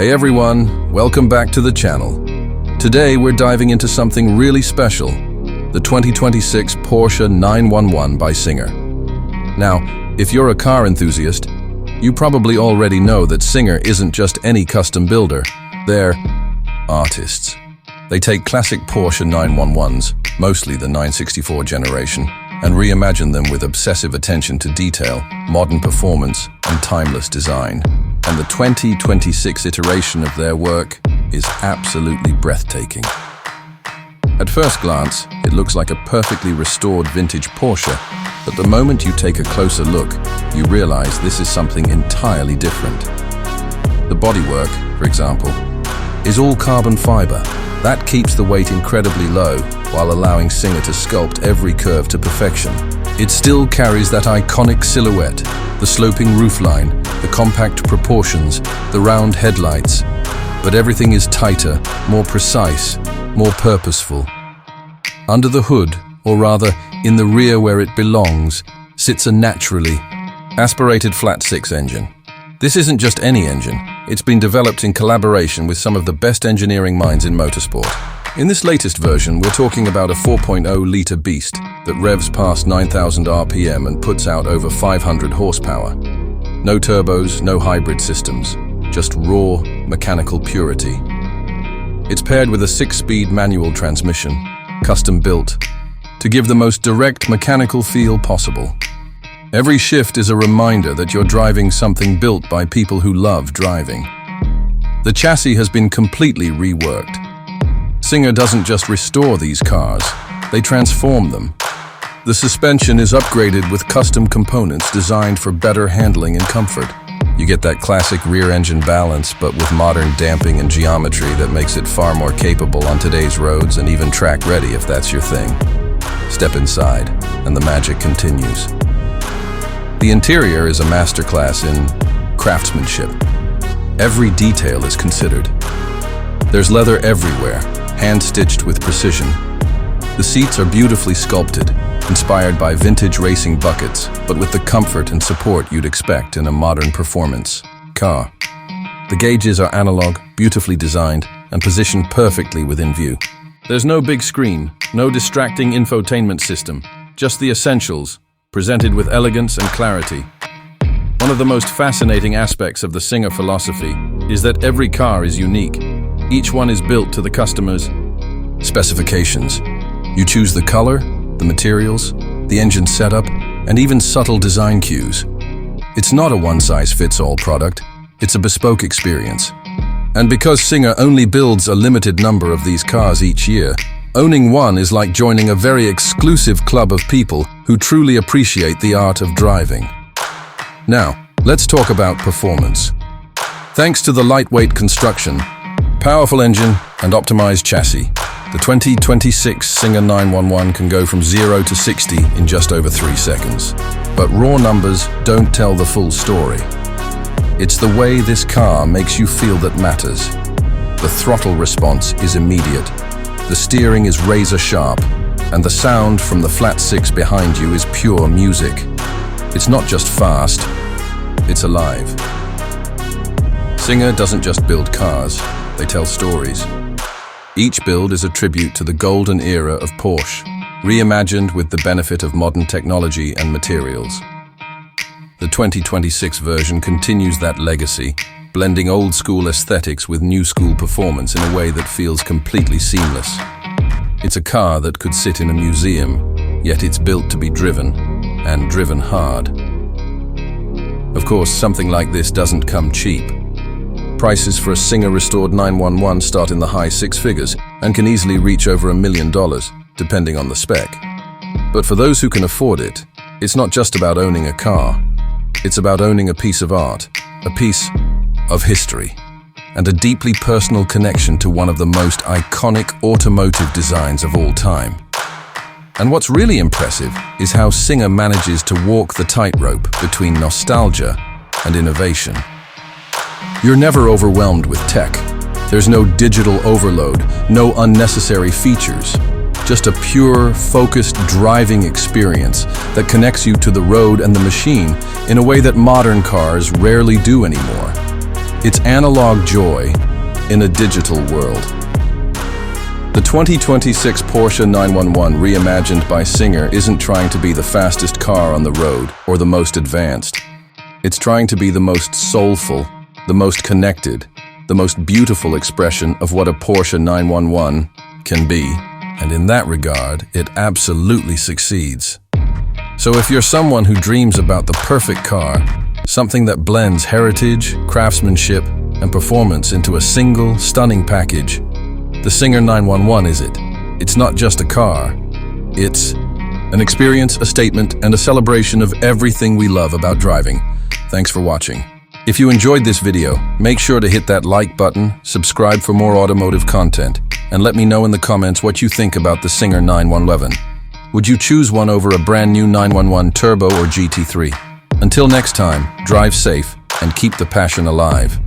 Hey everyone, welcome back to the channel. Today we're diving into something really special, the 2026 Porsche 911 by Singer. Now, if you're a car enthusiast, you probably already know that Singer isn't just any custom builder, they're artists. They take classic Porsche 911s, mostly the 964 generation, and reimagine them with obsessive attention to detail, modern performance, and timeless design. And the 2026 iteration of their work is absolutely breathtaking. At first glance, it looks like a perfectly restored vintage Porsche, but the moment you take a closer look, you realize this is something entirely different. The bodywork, for example, is all carbon fiber. That keeps the weight incredibly low while allowing Singer to sculpt every curve to perfection. It still carries that iconic silhouette, the sloping roofline, the compact proportions, the round headlights, but everything is tighter, more precise, more purposeful. Under the hood, or rather in the rear where it belongs, sits a naturally aspirated flat-six engine. This isn't just any engine, it's been developed in collaboration with some of the best engineering minds in motorsport. In this latest version, we're talking about a 4.0-litre beast that revs past 9,000 RPM and puts out over 500 horsepower. No turbos, no hybrid systems, just raw, mechanical purity. It's paired with a 6-speed manual transmission, custom-built, to give the most direct mechanical feel possible. Every shift is a reminder that you're driving something built by people who love driving. The chassis has been completely reworked. Singer doesn't just restore these cars, they transform them. The suspension is upgraded with custom components designed for better handling and comfort. You get that classic rear-engine balance, but with modern damping and geometry that makes it far more capable on today's roads and even track-ready if that's your thing. Step inside, and the magic continues. The interior is a masterclass in craftsmanship. Every detail is considered. There's leather everywhere, hand-stitched with precision. The seats are beautifully sculpted, inspired by vintage racing buckets, but with the comfort and support you'd expect in a modern performance car. The gauges are analog, beautifully designed, and positioned perfectly within view. There's no big screen, no distracting infotainment system, just the essentials, presented with elegance and clarity. One of the most fascinating aspects of the Singer philosophy is that every car is unique. Each one is built to the customer's specifications. You choose the color, the materials, the engine setup, and even subtle design cues. It's not a one-size-fits-all product, it's a bespoke experience. And because Singer only builds a limited number of these cars each year, owning one is like joining a very exclusive club of people who truly appreciate the art of driving. Now, let's talk about performance. Thanks to the lightweight construction, powerful engine, and optimized chassis, the 2026 Singer 911 can go from 0 to 60 in just over 3 seconds. But raw numbers don't tell the full story. It's the way this car makes you feel that matters. The throttle response is immediate. The steering is razor sharp, and the sound from the flat-six behind you is pure music. It's not just fast, it's alive. Singer doesn't just build cars, they tell stories. Each build is a tribute to the golden era of Porsche, reimagined with the benefit of modern technology and materials. The 2026 version continues that legacy, blending old-school aesthetics with new-school performance in a way that feels completely seamless. It's a car that could sit in a museum, yet it's built to be driven, and driven hard. Of course, something like this doesn't come cheap. Prices for a Singer-restored 911 start in the high six figures and can easily reach over $1 million, depending on the spec. But for those who can afford it, it's not just about owning a car. It's about owning a piece of art, a piece of history, and a deeply personal connection to one of the most iconic automotive designs of all time. And what's really impressive is how Singer manages to walk the tightrope between nostalgia and innovation. You're never overwhelmed with tech. There's no digital overload, no unnecessary features. Just a pure, focused driving experience that connects you to the road and the machine in a way that modern cars rarely do anymore. It's analog joy in a digital world. The 2026 Porsche 911 reimagined by Singer isn't trying to be the fastest car on the road or the most advanced. It's trying to be the most soulful, the most connected, the most beautiful expression of what a Porsche 911 can be. And in that regard, it absolutely succeeds. So if you're someone who dreams about the perfect car, something that blends heritage, craftsmanship, and performance into a single, stunning package, the Singer 911 is it. It's not just a car. It's an experience, a statement, and a celebration of everything we love about driving. Thanks for watching. If you enjoyed this video, make sure to hit that like button, subscribe for more automotive content, and let me know in the comments what you think about the Singer 911. Would you choose one over a brand new 911 Turbo or GT3? Until next time, drive safe and keep the passion alive.